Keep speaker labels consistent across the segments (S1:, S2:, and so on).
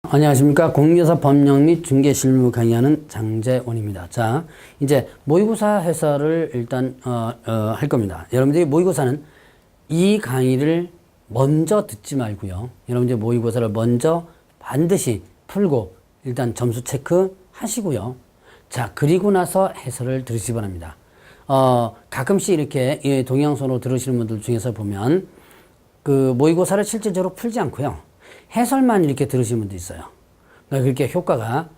S1: 안녕하십니까. 공인중개사 법령 및 중개 실무 강의하는 장재원입니다. 자, 이제 모의고사 해설을 일단 할 겁니다. 여러분들이 모의고사는 이 강의를 먼저 듣지 말고요. 여러분들이 모의고사를 먼저 반드시 풀고 일단 점수 체크 하시고요. 자, 그리고 나서 해설을 들으시기 바랍니다. 가끔씩 이렇게 동영상으로 들으시는 분들 중에서 보면 그 모의고사를 실질적으로 풀지 않고요. 해설만 이렇게 들으시는 분도 있어요. 그러니까 그렇게 효과가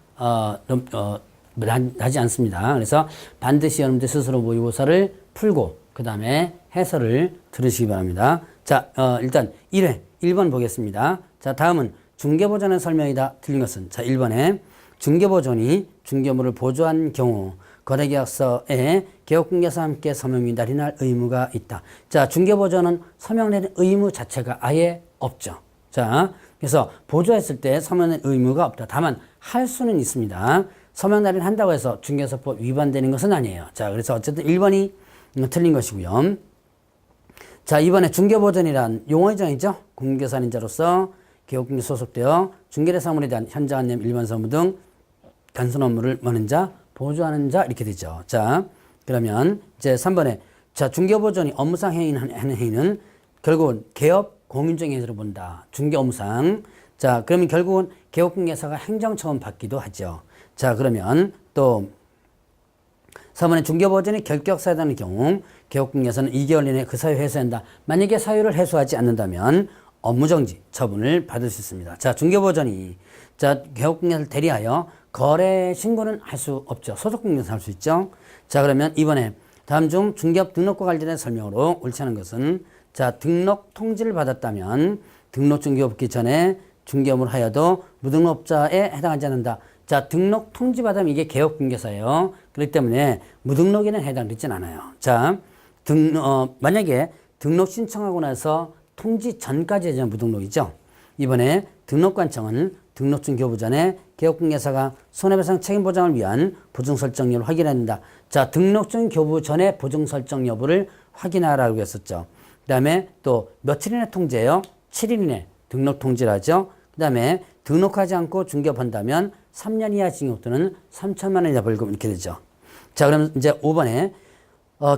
S1: 나지 않습니다. 그래서 반드시 여러분들 스스로 모의고사를 풀고 그 다음에 해설을 들으시기 바랍니다. 자, 일단 1번 보겠습니다. 자, 다음은 중개보전의 설명이다. 틀린 것은 자, 1번에 중개보전이 중개물을 보조한 경우 거래계약서에 개업공개사와 함께 서명 및 날인할 의무가 있다. 자, 중개보전은 서명 내린 의무 자체가 아예 없죠. 자, 그래서 보조했을 때 서명의 의무가 없다. 다만 할 수는 있습니다. 서명 날인 한다고 해서 중개사법 위반되는 것은 아니에요. 자, 그래서 어쨌든 1번이 틀린 것이고요. 자, 2번에 중개보전이란 용어의정이죠. 공개사인자로서 개업공개 소속되어 중개대사물에 대한 현장 안내, 일반 사무 등 단순 업무를 맡는 자, 보조하는 자 이렇게 되죠. 자, 그러면 이제 3번에 자, 중개보전이 업무상 하는 행위는 결국은 개업 공인중개 행위로 본다. 중개 업무상. 자, 그러면 결국은 개업공개사가 행정처분 받기도 하죠. 자, 그러면 또 4번에 중개보전이 결격사유라는 경우 개업공개사는 2개월 이내에 그 사유 해소한다. 만약에 사유를 해소하지 않는다면 업무정지 처분을 받을 수 있습니다. 자, 중개보전이 자, 개업공개사를 대리하여 거래 신고는 할 수 없죠. 소속공개사 할 수 있죠. 자, 그러면 이번에 다음 중 중개업 등록과 관련된 설명으로 옳지 않은 것은 자, 등록 통지를 받았다면 등록 중개업 붙기 전에 중개업을 하여도 무등록자에 해당하지 않는다. 자, 등록 통지 받으면 이게 개업공개사예요. 그렇기 때문에 무등록에는 해당되진 않아요. 자, 만약에 등록 신청하고 나서 통지 전까지 해주면 무등록이죠. 이번에 등록관청은 등록 중 교부 전에 개업공개사가 손해배상 책임 보장을 위한 보증 설정 여부를 확인해야 된다. 자, 등록 중 교부 전에 보증 설정 여부를 확인하라고 했었죠. 그 다음에 또 며칠 이내 통지예요? 7일 이내 등록 통지를 하죠. 그 다음에 등록하지 않고 중개업한다면 3년 이하 징역 또는 3천만 원 이하 벌금 이렇게 되죠. 자, 그럼 이제 5번에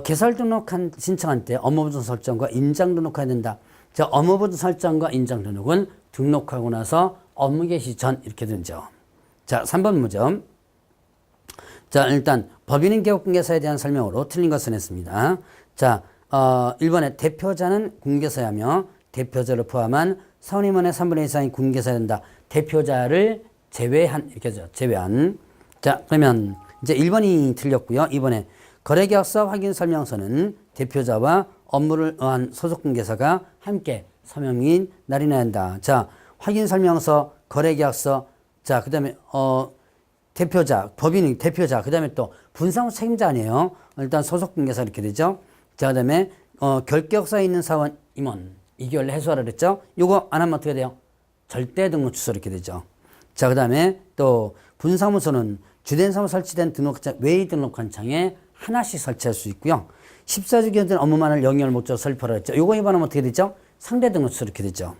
S1: 개설 등록한 신청한 때 업무보증 설정과 인장 등록해야 된다. 자, 업무보증 설정과 인장 등록은 등록하고 나서 업무 개시 전 이렇게 되죠. 자, 3번 문점. 자, 일단 법인인 개업공개사에 대한 설명으로 틀린 것은 했습니다. 자, 1번에 대표자는 공개사야며 대표자를 포함한 선임원의 3분의 1 이상이 공개사야 된다. 대표자를 제외한 이렇게 하죠. 제외한. 자, 그러면 이제 1번이 틀렸고요. 2번에 거래계약서 확인 설명서는 대표자와 업무를 의한 소속공개사가 함께 서명 및 날인해야 한다. 자, 확인 설명서, 거래계약서, 자, 그 다음에 대표자, 법인이 대표자, 그 다음에 또 분사무 책임자 아니에요. 일단 소속공개사 이렇게 되죠. 자, 그 다음에 결격사에 있는 사원 임원 2개월 내 해소하라 그랬죠. 요거 안 하면 어떻게 돼요? 절대 등록 취소 이렇게 되죠. 자, 그 다음에 또 분사무소는 주된 사무 설치된 등록자 외의 등록관청에 하나씩 설치할 수 있고요. 14주 기간 업무만을 영역을 목적으로 설립하라 했죠. 요거 위반하면 어떻게 되죠? 상대 등록 취소 이렇게 되죠.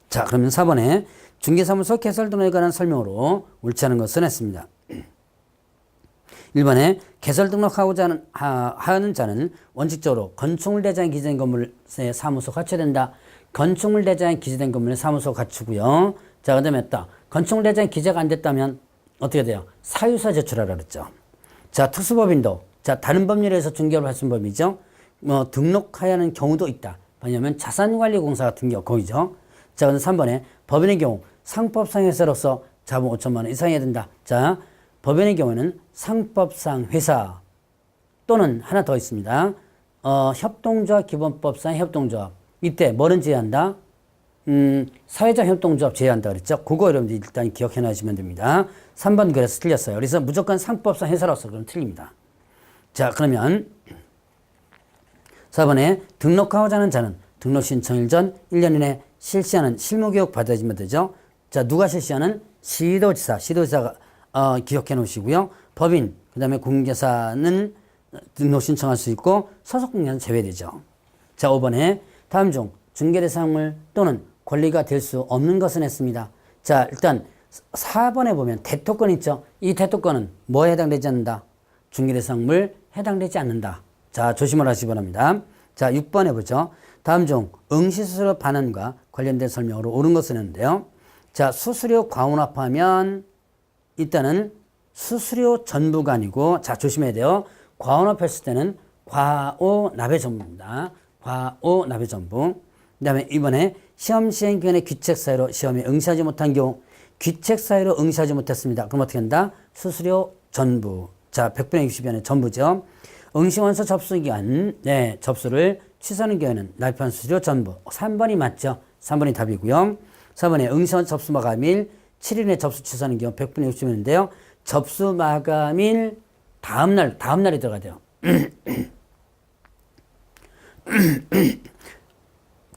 S1: 자, 그러면 4번에 중개사무소 개설 등록에 관한 설명으로 옳지 않은 것은 했습니다. 1번에 개설 등록하고자 하는 자는 원칙적으로 건축물 대장에 기재된 건물에 사무소 갖춰야 된다. 건축물 대장에 기재된 건물에 사무소 갖추고요. 자, 그 다음에 또 건축물 대장에 기재가 안 됐다면 어떻게 돼요? 사유서 제출하라 그랬죠. 자, 특수법인도 자, 다른 법률에서 중개업을 할 수 있는 법이죠. 등록해야 하는 경우도 있다. 왜냐하면 자산관리공사 같은 경우 거기죠. 자, 그럼 3번에 법인의 경우 상법상 회사로서 자본 5천만 원 이상해야 된다. 자, 법인의 경우에는 상법상 회사 또는 하나 더 있습니다. 협동조합 기본법상 협동조합 이때 뭐는 제외한다? 사회적 협동조합 제외한다 그랬죠. 그거 여러분들 일단 기억해 놔주시면 됩니다. 3번 그래서 틀렸어요. 그래서 무조건 상법상 회사로서 그럼 틀립니다. 자, 그러면 4번에 등록하고자 하는 자는 등록 신청일 전 1년 이내 실시하는 실무교육 받아야지면 되죠. 자, 누가 실시하는? 시도지사가 기억해 놓으시고요. 법인, 그 다음에 공개사는 등록 신청할 수 있고 소속공개사는 제외되죠. 자, 5번에 다음 중 중개대상물 또는 권리가 될 수 없는 것은 했습니다. 자, 일단 4번에 보면 대토권 있죠. 이 대토권은 뭐에 해당되지 않는다? 중개대상물 해당되지 않는다. 자, 조심을 하시기 바랍니다. 자, 6번에 보죠. 다음 중 응시수수료 반환과 관련된 설명으로 옳은 것을 했는데요. 자, 수수료 과원합하면 일단은 수수료 전부가 아니고, 자, 조심해야 돼요. 과원합했을 때는 과오납의 전부입니다. 과오납의 전부. 그 다음에 이번에 시험 시행 기간에 귀책 사유로 시험에 응시하지 못한 경우, 귀책 사유로 응시하지 못했습니다. 그럼 어떻게 한다? 수수료 전부. 자, 100분의 60원의 전부죠. 응시원서 접수기간, 네, 접수를 취소하는 경우에는 납입한 수수료 전부. 3번이 맞죠? 3번이 답이고요. 4번에 응시원서 접수 마감일 7일에 접수 취소하는 경우 100분의 60원인데요. 접수 마감일 다음날이 들어가야 돼요.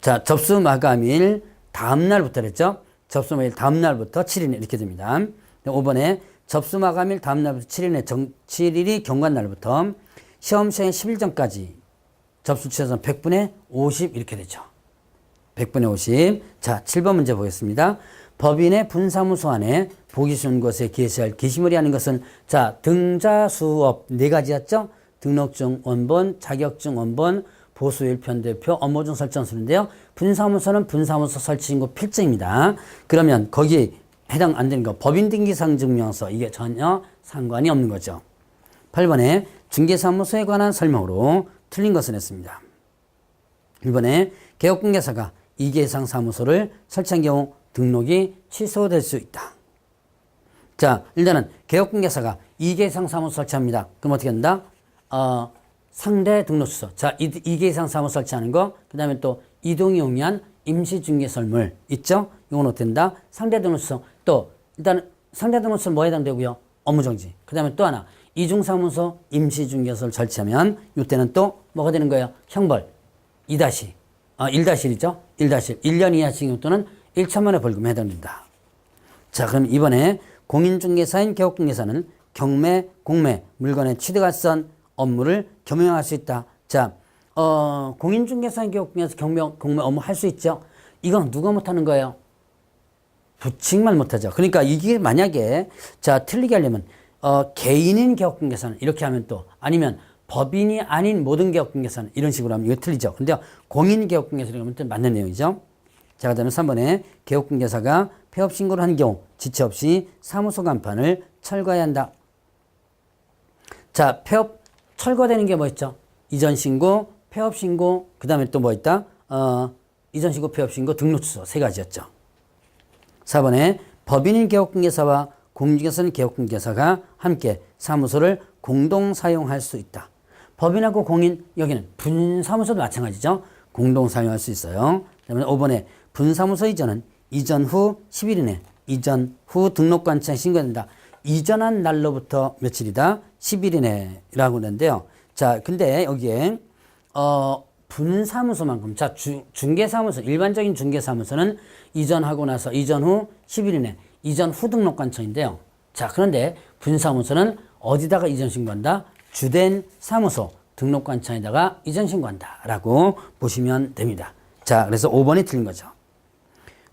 S1: 자, 접수 마감일 다음날부터 그랬죠? 접수 마감일 다음날부터 7일 이렇게 됩니다. 5번에 접수 마감일 다음날부터 7일이 경과날부터 시험 시행 10일 전까지 접수 취소는 100분의 50 이렇게 되죠. 100분의 50. 자, 7번 문제 보겠습니다. 법인의 분사무소 안에 보기 쉬운 것에 게시할 게시물이 아닌 것은, 자, 등자수업 4가지였죠? 등록증 원본, 자격증 원본, 보수일 편대표, 업무중 설정수인데요. 분사무소는 분사무소 설치인고 필증입니다. 그러면 거기에 해당 안 되는 거 법인 등기상 증명서, 이게 전혀 상관이 없는 거죠. 8번에 중개사무소에 관한 설명으로 틀린 것을 했습니다. 1번에 개업공개사가 2개 이상 사무소를 설치한 경우 등록이 취소될 수 있다. 자, 일단은 개업공개사가 2개 이상 사무소 설치합니다. 그럼 어떻게 한다? 상대 등록 취소. 자, 2개 이상 사무소 설치하는 거, 그 다음에 또 이동이 용이한 임시중개설물 있죠? 이건 어떻게 된다? 상대 등록 취소. 또 일단 상대 등록 취소 뭐에 해당되고요? 업무정지. 그 다음에 또 하나, 이중사무소 임시중개소를 설치하면 이때는 또 뭐가 되는 거예요? 형벌 1-1이죠? 1-1. 1년 이하 징역 또는 1천만 원 벌금에 해당된다. 자, 그럼 이번에 공인중개사인 개업공개사는 경매, 공매, 물건의 취득할선 업무를 겸용할 수 있다. 자, 공인중개사인 개업공개사 경매, 공매 업무 할 수 있죠? 이건 누가 못하는 거예요? 부칙만 못하죠. 그러니까 이게 만약에, 자, 틀리게 하려면 개인인 개업공개사는 이렇게 하면 또, 아니면 법인이 아닌 모든 개업공개사는 이런 식으로 하면 이거 틀리죠. 근데 공인 개업공개사라고 하면 또 맞는 내용이죠. 자, 그 다음에 3번에 개업공개사가 폐업신고를 한 경우 지체 없이 사무소 간판을 철거해야 한다. 자, 폐업 철거되는 게 뭐 있죠? 이전신고, 폐업신고, 그 다음에 또 뭐 있다? 이전신고, 폐업신고, 등록취소 3가지였죠. 4번에 법인인 개업공개사와 공인중개사는 개업공개사가 함께 사무소를 공동 사용할 수 있다. 법인하고 공인, 여기는 분사무소도 마찬가지죠. 공동 사용할 수 있어요. 그다음에 5번에 분사무소 이전은 이전 후 10일 이내, 이전 후 등록관청에 신고된다. 이전한 날로부터 며칠이다? 10일 이내라고 하는데요. 자, 근데 여기에 분사무소만큼, 자, 중개사무소, 일반적인 중개사무소는 이전하고 나서 이전 후 10일 이내, 이전 후 등록관청인데요. 자, 그런데 분사무소는 어디다가 이전 신고한다? 주된 사무소 등록관청에다가 이전 신고한다 라고 보시면 됩니다. 자, 그래서 5번이 틀린 거죠.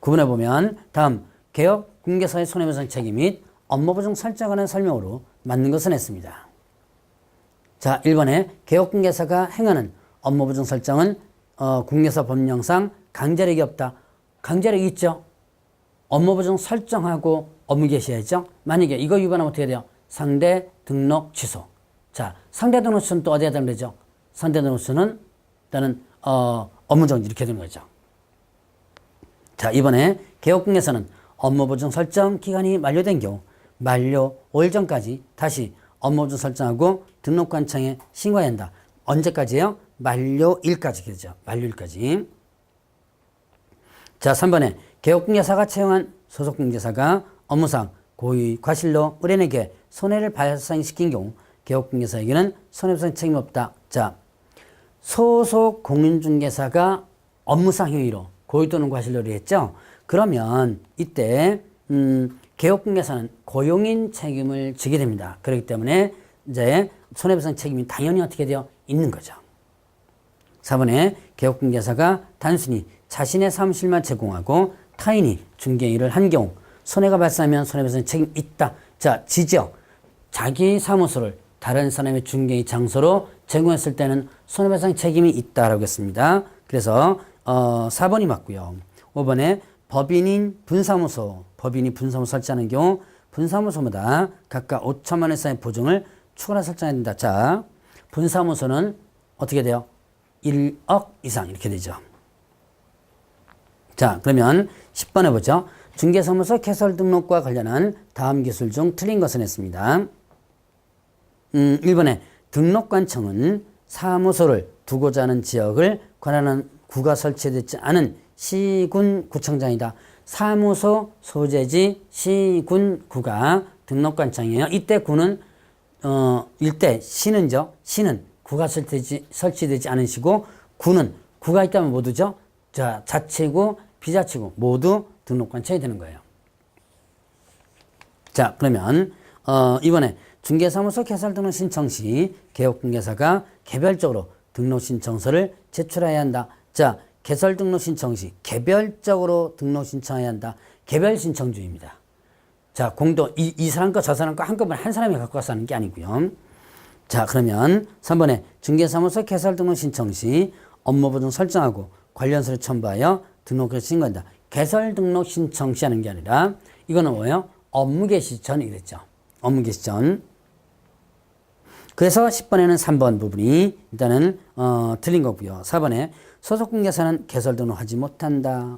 S1: 9번에 보면 다음 개업 공개사의 손해배상 책임 및 업무보증 설정하는 설명으로 맞는 것은 했습니다. 자, 1번에 개업 공개사가 행하는 업무보증 설정은 공개사 법령상 강제력이 없다. 강제력이 있죠. 업무보증 설정하고 업무 개시해야죠. 만약에 이거 위반하면 어떻게 돼요? 상대 등록 취소. 자, 상대 등록 취소는 또 어디에 해당되죠? 상대 등록 취소는 일단은 업무정지 이렇게 되는 거죠. 자, 이번에 개업공개사는 업무보증 설정 기간이 만료된 경우 만료 5일 전까지 다시 업무보증 설정하고 등록관청에 신고해야 한다. 언제까지예요? 만료일까지 되죠. 만료일까지. 자, 3번에 개업공개사가 채용한 소속공개사가 업무상 고의 과실로 의뢰인에게 손해를 발생시킨 경우 개업공개사에게는 손해배상 책임 없다. 자, 소속 공인중개사가 업무상 행위로 고의 또는 과실로 의뢰했죠. 그러면 이때 개업공개사는 고용인 책임을 지게 됩니다. 그렇기 때문에 이제 손해배상 책임이 당연히 어떻게 돼요? 있는 거죠. 4번에 개업공개사가 단순히 자신의 사무실만 제공하고 타인이 중개일을 한 경우 손해가 발생하면 손해배상 책임 있다. 자, 지적. 자기 사무소를 다른 사람의 중개의 장소로 제공했을 때는 손해배상 책임이 있다라고 했습니다. 그래서 4번이 맞고요. 5번에 법인이 분사무소 설치하는 경우 분사무소마다 각각 5천만 원 이상의 보증을 추가로 설정해야 된다. 자, 분사무소는 어떻게 돼요? 1억 이상 이렇게 되죠. 자, 그러면 10번 해보죠. 중개사무소 개설 등록과 관련한 다음 기술 중 틀린 것은 했습니다. 1번에 등록관청은 사무소를 두고자 하는 지역을 관할하는 구가 설치되지 않은 시군 구청장이다. 사무소 소재지 시군 구가 등록관청이에요. 이때 구는 일대 시는죠. 시는 구가 설치되지 않은 시고 구는 구가 있다면 모두죠. 자, 자치구, 비자치구 모두 등록관청이 되는 거예요. 자, 그러면 이번에 중개사무소 개설 등록 신청 시 개업공개사가 개별적으로 등록 신청서를 제출해야 한다. 자, 개설 등록 신청 시 개별적으로 등록 신청해야 한다. 개별 신청주의입니다. 자, 공동 이 사람 거 저 사람 거 한꺼번에 한 사람이 갖고 가서 하는 게 아니고요. 자, 그러면 3번에 중개사무소 개설 등록 신청 시 업무 보증 설정하고 관련 서류 첨부하여 등록을 신고한다. 개설 등록 신청 시 하는 게 아니라 이거는 뭐예요? 업무 개시 전 이랬죠. 업무 개시 전. 그래서 10번에는 3번 부분이 일단은 틀린 거고요. 4번에 소속공개사는 개설 등록하지 못한다.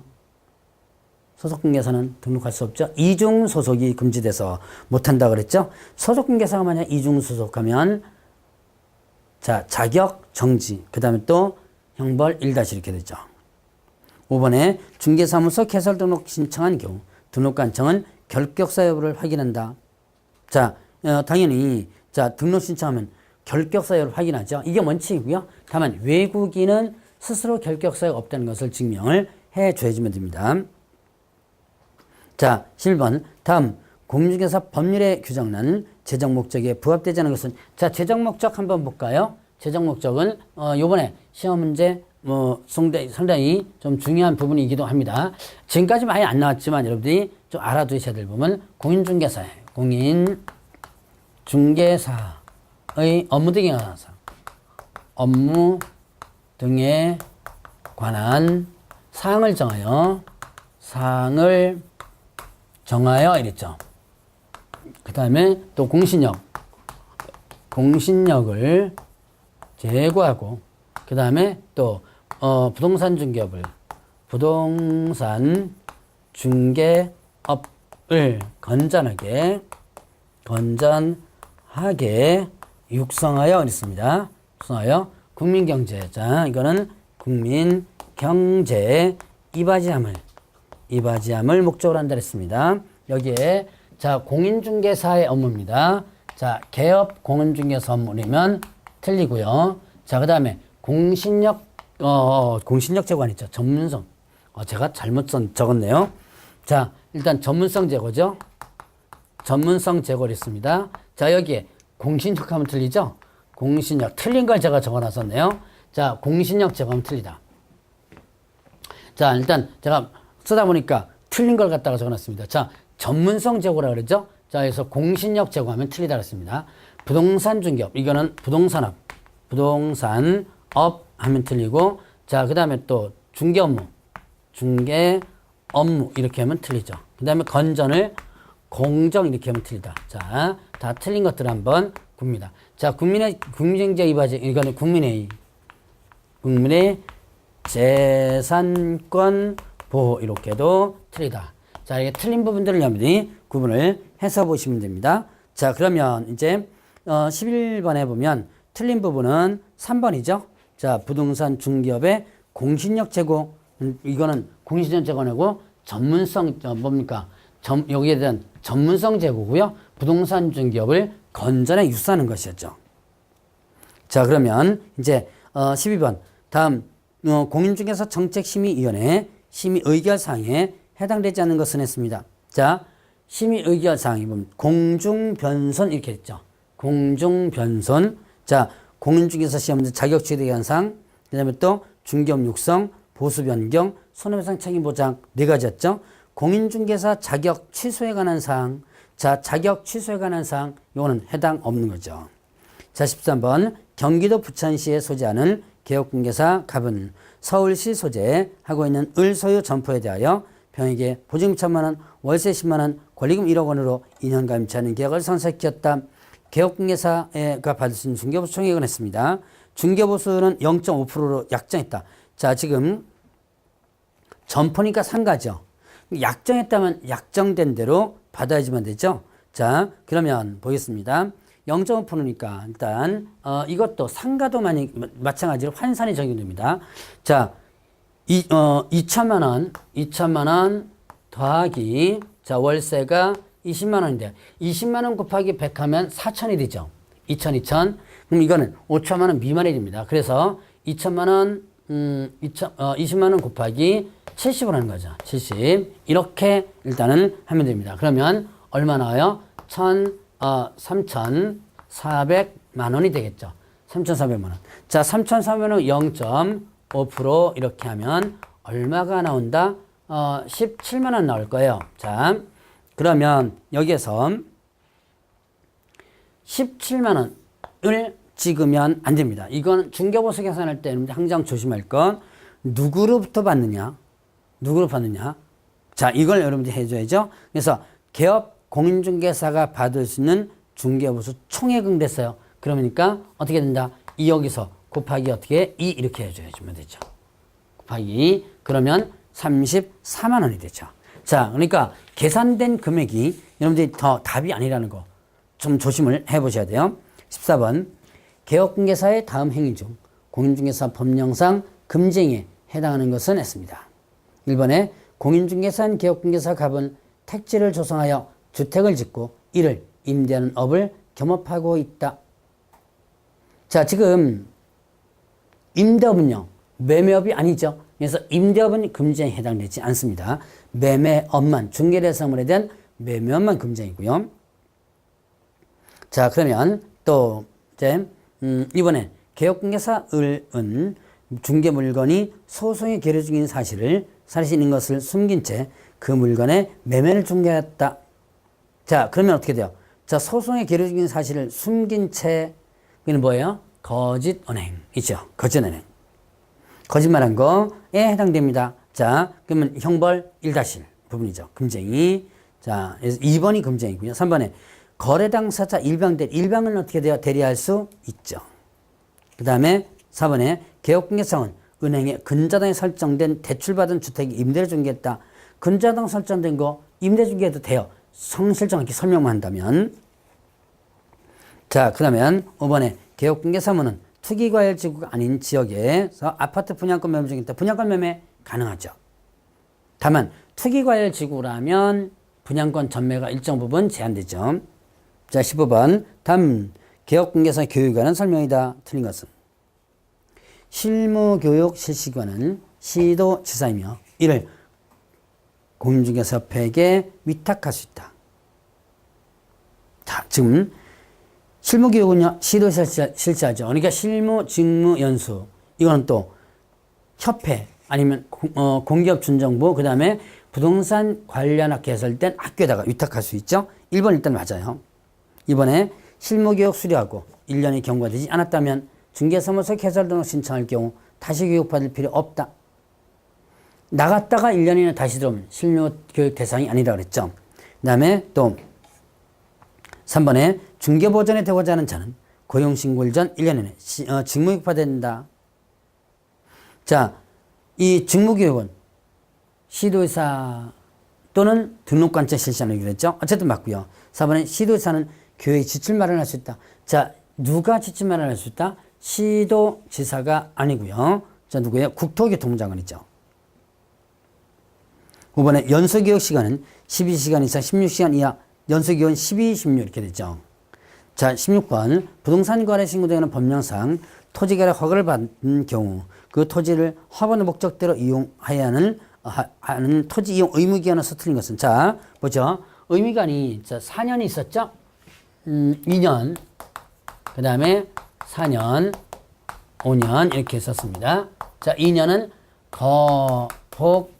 S1: 소속공개사는 등록할 수 없죠. 이중 소속이 금지돼서 못한다 그랬죠. 소속공개사가 만약 이중 소속하면 자, 자격 정지, 그 다음에 또 형벌 1- 이렇게 되죠. 5번에 중개사무소 개설 등록 신청한 경우 등록관청은 결격사 여부를 확인한다. 자, 당연히 자, 등록 신청하면 결격사유를 확인하죠. 이게 원칙이고요. 다만 외국인은 스스로 결격사유가 없다는 것을 증명을 해줘야지만 됩니다. 자, 11번 다음 공인중개사 법률에 규정난 재정 목적에 부합되지 않은 것은 자, 재정 목적 한번 볼까요? 재정 목적은 요번에 시험 문제 상당히 좀 중요한 부분이기도 합니다. 지금까지 많이 안 나왔지만 여러분들이 좀 알아두셔야 될 부분 공인중개사예요. 공인중개사의 업무 등에 관해서 업무 등에 관한 사항을 정하여 이랬죠. 그 다음에 또 공신력을 제고하고 그 다음에 또 부동산 중개업을 건전하게 육성하여 있습니다. 육성하여 국민경제. 자, 이거는 국민경제 이바지함을 목적으로 한다 했습니다. 여기에 자, 공인중개사의 업무입니다. 자, 개업 공인중개사 업무라면 틀리고요. 자, 그 다음에 공신력 제고안 있죠. 전문성. 제가 잘못 적었네요. 자, 일단 전문성 제고죠. 전문성 제고를 했습니다. 자, 여기에 공신력 하면 틀리죠? 공신력. 틀린 걸 제가 적어놨었네요. 자, 공신력 제고하면 틀리다. 자, 일단 제가 쓰다 보니까 틀린 걸 갖다가 적어놨습니다. 자, 전문성 제고라 그러죠? 자, 그래서 공신력 제고하면 틀리다 그랬습니다. 부동산 중개업. 이거는 부동산업 하면 틀리고, 자, 그 다음에 또 중개 업무 이렇게 하면 틀리죠. 그 다음에 건전을 공정 이렇게 하면 틀리다. 자, 다 틀린 것들 한번 봅니다. 자, 국민경제 이바지, 이거는 국민의 재산권 보호 이렇게도 틀리다. 자, 이게 틀린 부분들을 여러분들이 구분을 해서 보시면 됩니다. 자, 그러면 이제 11번에 보면 틀린 부분은 3번이죠. 자, 부동산 중개업의 공신력 제고, 이거는 공신력 제고내고 전문성 뭡니까? 여기에 대한 전문성 제고고요. 부동산 중개업을 건전에 유사하는 것이었죠. 자, 그러면 이제 12번 다음 공인중개사 정책심의위원회 심의 의결 사항에 해당되지 않는 것은 했습니다. 자, 심의 의결 사항이 보면 공중변손 이렇게 했죠. 공중변손. 자, 공인중개사 시험 문제 자격 취득 현상, 그다음에 또 중개업 육성, 보수 변경, 손해배상 책임 보장 네 가지였죠. 공인중개사 자격 취소에 관한 사항. 자, 자격 취소에 관한 사항, 요거는 해당 없는 거죠. 자, 13번. 경기도 부천시에 소재하는 개업공개사 갑은 서울시 소재하고 있는 을 소유 점포에 대하여 병에게 보증금 1,000만원, 월세 10만원, 권리금 1억 원으로 2년간 임치 않은 계약을 선택했다. 개업공개사가 받을 수 있는 중개보수 총액은 했습니다. 중개보수는 0.5%로 약정했다. 자, 지금 점포니까 상가죠. 약정했다면 약정된 대로 받아야지만 되죠. 자, 그러면 보겠습니다. 0.5%니까 일단 이것도 상가도 마찬가지로 환산이 적용됩니다. 자, 2천만 원 더하기 자, 월세가 20만 원인데 20만 원 곱하기 100 하면 4천이 되죠. 2천. 그럼 이거는 5천만 원 미만이 됩니다. 그래서 2천만 원 20만 원 곱하기 70을 하는 거죠. 70. 이렇게 일단은 하면 됩니다. 그러면 얼마 나와요? 3,400만 원이 되겠죠. 3,400만 원. 자, 3,400만 원 0.5% 이렇게 하면 얼마가 나온다? 17만 원 나올 거예요. 자, 그러면 여기에서 17만 원을 찍으면 안 됩니다. 이건 중개보수 계산할 때 항상 조심할 건 누구로부터 받느냐? 자, 이걸 여러분들이 해줘야죠. 그래서 개업 공인중개사가 받을 수 있는 중개보수 총액은 됐어요. 그러니까 어떻게 된다? 2 여기서 곱하기 어떻게 2 이렇게 해줘야지면 되죠. 곱하기 그러면 34만 원이 되죠. 자, 그러니까 계산된 금액이 여러분들이 더 답이 아니라는 거 좀 조심을 해보셔야 돼요. 14번 개업공개사의 다음 행위 중 공인중개사 법령상 금지행위에 해당하는 것은 했습니다. 1번에 공인중개사인 개업공개사 갑은 택지를 조성하여 주택을 짓고 이를 임대하는 업을 겸업하고 있다. 자, 지금 임대업은요 매매업이 아니죠. 그래서 임대업은 금지행위에 해당되지 않습니다. 매매업만 중개대상물에 대한 매매업만 금지행위고요. 자, 그러면 또 이제 이번에 개업공개사 을은 중개 물건이 소송에 계류 중인 사실이 있는 것을 숨긴 채 그 물건의 매매를 중개했다. 자, 그러면 어떻게 돼요? 자, 소송에 계류 중인 사실을 숨긴 채 그는 뭐예요? 거짓 언행이죠. 거짓 언행. 거짓말한 거에 해당됩니다. 자, 그러면 형벌 1-1 부분이죠. 금쟁이. 자, 2번이 금쟁이고요. 3번에 거래 당사자 일방은 어떻게 돼요? 대리할 수 있죠. 그 다음에 4번에 개업공개사는 은행에 근저당에 설정된 대출받은 주택이 임대를 중개했다. 근저당 설정된 거 임대 중개해도 돼요. 성실정 이렇게 설명만 한다면. 자, 그러면 5번에 개업공개사무는 투기과열지구가 아닌 지역에서 아파트 분양권 매매 중에 있다. 분양권 매매 가능하죠. 다만 투기과열지구라면 분양권 전매가 일정 부분 제한되죠. 자, 15번 다음 개업공개사 교육관은 설명이다. 틀린 것은 실무교육 실시관은 시도지사이며 이를 공인중개사협회에게 위탁할 수 있다. 자, 지금 실무교육은요 시도지사 실시하죠. 그러니까 실무, 직무, 연수 이거는 또 협회 아니면 공기업준정부 그 다음에 부동산 관련 개설된 학교에다가 위탁할 수 있죠. 1번 일단 맞아요. 이번에 실무교육 수료하고 1년이 경과되지 않았다면 중개사무소 개설 등록 신청할 경우 다시 교육받을 필요 없다. 나갔다가 1년이나 다시 들어오면 실무교육 대상이 아니라 그랬죠. 그 다음에 또 3번에 중개보전에 되고자 하는 자는 고용신고일 전 1년 이내 직무교육 받아야 된다. 자, 이 직무교육은 시도의사 또는 등록관청 실시하는 그랬죠. 어쨌든 맞고요. 4번에 시도의사는 교육 지출 마련할 수 있다. 자, 누가 지출 마련할 수 있다? 시도지사가 아니고요. 자, 누구예요? 국토교통부장관이죠. 5번에 연수교육 시간은 12시간 이상 16시간 이하, 연수교육은 12, 16 이렇게 되죠. 자, 16번 부동산 거래 신고되는 법령상 토지 거래 허가를 받은 경우 그 토지를 화분의 목적대로 이용해야 하는 토지 이용 의무기간에서 틀린 것은 자, 보죠. 의무기간이 4년이 있었죠. 2년, 그 다음에 4년, 5년 이렇게 썼습니다. 자, 2년은 거복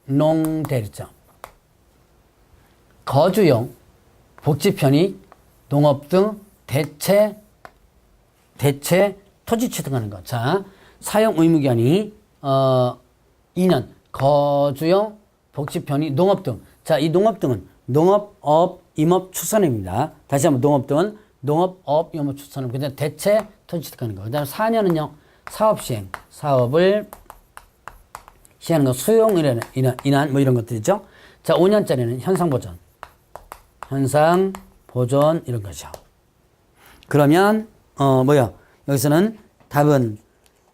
S1: 농대리점. 거주용, 복지 편익, 농업 등 대체 토지 취득하는 것. 자, 사용 의무 기한이 2년. 거주용, 복지 편익, 농업 등. 자, 이 농업 등은 농업, 업, 임업, 출산입니다. 다시 한번 농업 등은 농업, 업, 임업, 출산업. 그다음 대체 토지 취득하는 거. 그다음 4년은요. 사업 시행. 사업을 시행하는 거. 수용 인한 뭐 이런 것들이죠. 자, 5년짜리는 현상 보존. 현상 보존 이런 거죠. 그러면 여기서는 답은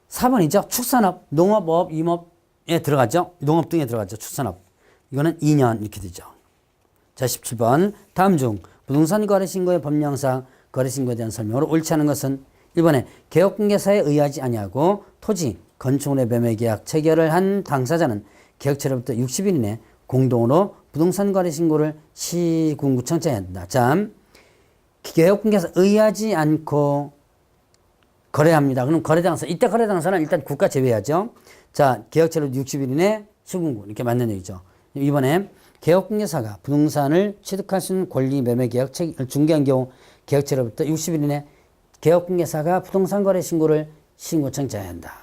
S1: 4번이죠. 축산업, 농업업, 임업에 들어가죠. 농업 등에 들어가죠. 축산업. 이거는 2년 이렇게 되죠. 자, 17번. 다음 중 부동산 거래 신고의 법령상 거래 신고에 대한 설명으로 옳지 않은 것은 1번에 개업공개사에 의하지 아니하고 토지, 건축물의 매매 계약 체결을 한 당사자는 계약처로부터 60일 이내 공동으로 부동산 거래 신고를 시군구청장에 한다. 자, 개업공개사 의하지 않고 거래합니다. 그럼 거래 당사, 이때 거래 당사는 일단 국가 제외하죠. 자, 계약처로 60일 이내 시군구 이렇게 맞는 얘기죠. 이번에 개업공개사가 부동산을 취득할 수 있는 권리 매매 계약 중개한 경우 계약처로부터 60일 이내 개업공개사가 부동산 거래 신고를 시군구청장에 한다.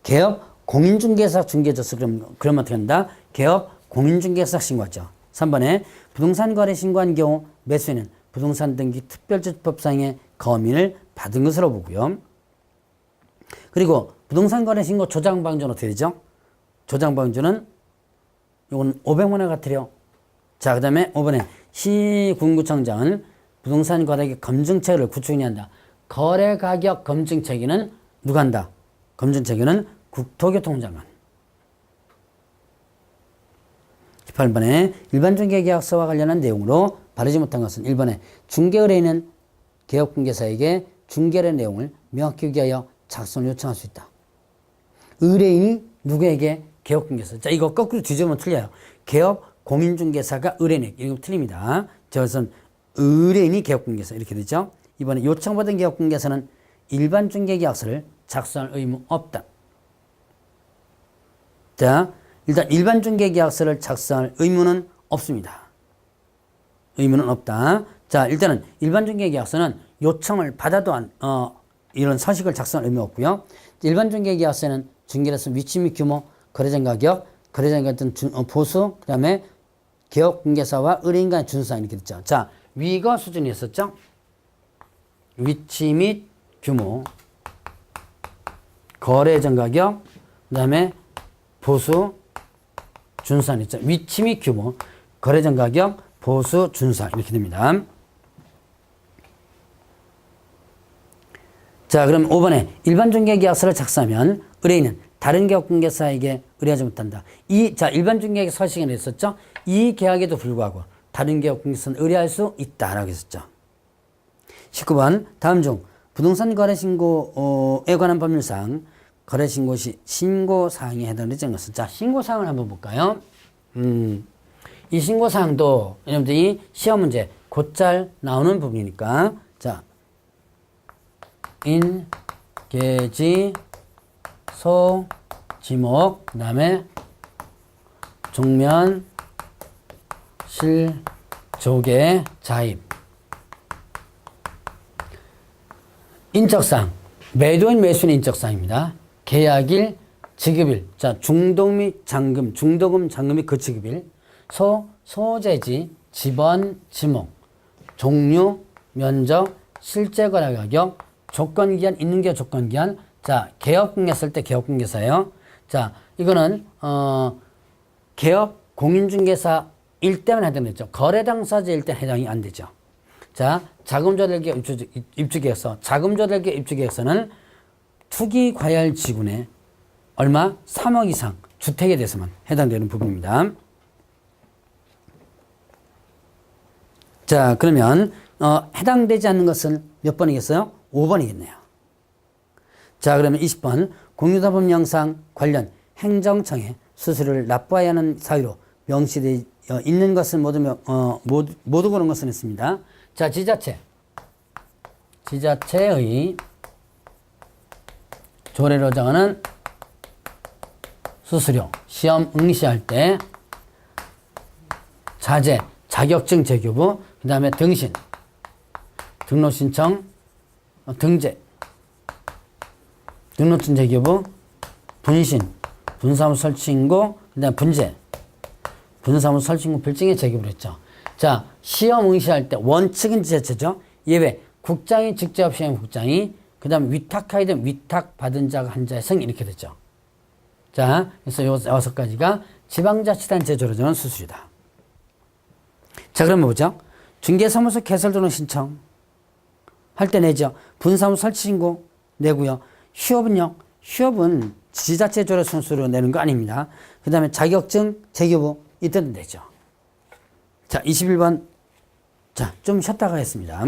S1: 개업 공인중개사 중개조서 그러면 어떻게 한다? 개업 공인중개사 신고하죠. 3번에 부동산 거래 신고한 경우 매수인은 부동산 등기 특별조치법상의 검인을 받은 것으로 보고요. 그리고 부동산 거래 신고 조장 방조는 어떻게 되죠? 조장 방조는 이건 500만 원 같으려. 자, 그 다음에 5번에 시군구청장은 부동산 거래 검증체계를 구축이 한다. 거래 가격 검증체계는 누가 한다? 검증체계는 국토교통장관. 18번에 일반 중개계약서와 관련한 내용으로 바르지 못한 것은 1번에 중개의뢰인은 개업공개사에게 중개의 내용을 명확히 기하여 작성을 요청할 수 있다. 의뢰인이 누구에게? 개업공개사. 자, 이거 거꾸로 뒤집으면 틀려요. 개업공인중개사가 의뢰인, 이거 틀립니다. 저것은 의뢰인이 개업공개사 이렇게 되죠. 이번에 요청받은 개업공개사는 일반 중개계약서를 작성할 의무 없다. 자, 일단 일반 중개계약서를 작성할 의무는 없습니다. 의무는 없다. 자, 일단은 일반 중개계약서는 요청을 받아도 이런 서식을 작성할 의무 없고요. 일반 중개계약서는 중개로서 위치 및 규모, 거래장 가격, 거래장 같은 보수, 그 다음에 개업공개사와 의뢰인 간의 준수사항 이렇게 됐죠. 자, 위거 수준이었었죠. 위치 및 규모, 거래장 가격, 그 다음에 보수, 준수사항 있죠. 위치 및 규모, 거래장 가격, 보수, 준수사항 이렇게 됩니다. 자, 그럼 5번에 일반 중개계약서를 작성하면 의뢰인은 다른 개업공개사에게 의뢰하지 못한다. 자, 일반 중개계약 서식에 냈었죠. 이 계약에도 불구하고 다른 개업공개사는 의뢰할 수 있다라고 했었죠. 19번 다음 중 부동산 거래신고에 관한 법률상 거래신고 시 신고사항에 해당되지 않는 것은. 자, 신고사항을 한번 볼까요? 이 신고사항도 여러분들이 시험 문제 곧잘 나오는 부분이니까. 자, 인, 계지, 소, 지목, 그 다음에 종면, 실, 조개, 자입. 인적사항, 매도인 매수인의 인적사항입니다. 계약일, 지급일, 자, 중도금 및 잔금, 중도금, 잔금 및 그 지급일, 소재지, 지번, 지목, 종류, 면적, 실제 거래 가격, 조건기한, 있는 게 조건기한. 자, 개업공개 쓸 때 개업공개사예요. 자, 이거는 개업 공인중개사일 때만 해당되죠. 거래당사자일 때 해당이 안 되죠. 자, 자금조달계 입주계약서. 자금조달계 입주계약서는 투기과열지구내 얼마? 3억 이상 주택에 대해서만 해당되는 부분입니다. 자, 그러면 해당되지 않는 것은 몇 번이겠어요? 5번이겠네요. 자, 그러면 20번 공유사법령상 관련 행정청에 수수료를 납부해야 하는 사유로 명시되어 있는 것은 모두 그런 것은 있습니다. 자, 지자체의 조례로 정하는 수수료, 시험 응시할 때 자재, 자격증 재교부, 그 다음에 등신, 등록 신청, 등재, 등록증 재교부, 분신, 분사무소 설치인고, 그 다음에 분재, 분사무소 설치인고 별증의 재교부를 했죠. 자, 시험 응시할 때 원칙은 지자체죠. 예외, 국장이 직접 시행 국장이, 그 다음에 위탁하게 된 위탁받은 자가 한 자의 성 이렇게 됐죠. 자, 그래서 요 6가지가 지방자치단 제조로 정한 수수료다. 자, 그러면 보죠. 중개사무소 개설 등록 신청 할 때 내죠. 분사무소 설치 신고 내고요. 휴업은요. 휴업은 지자체조례 순수로 내는 거 아닙니다. 그 다음에 자격증 재교부 이때는 내죠. 자, 21번. 자, 좀 쉬었다가 하겠습니다.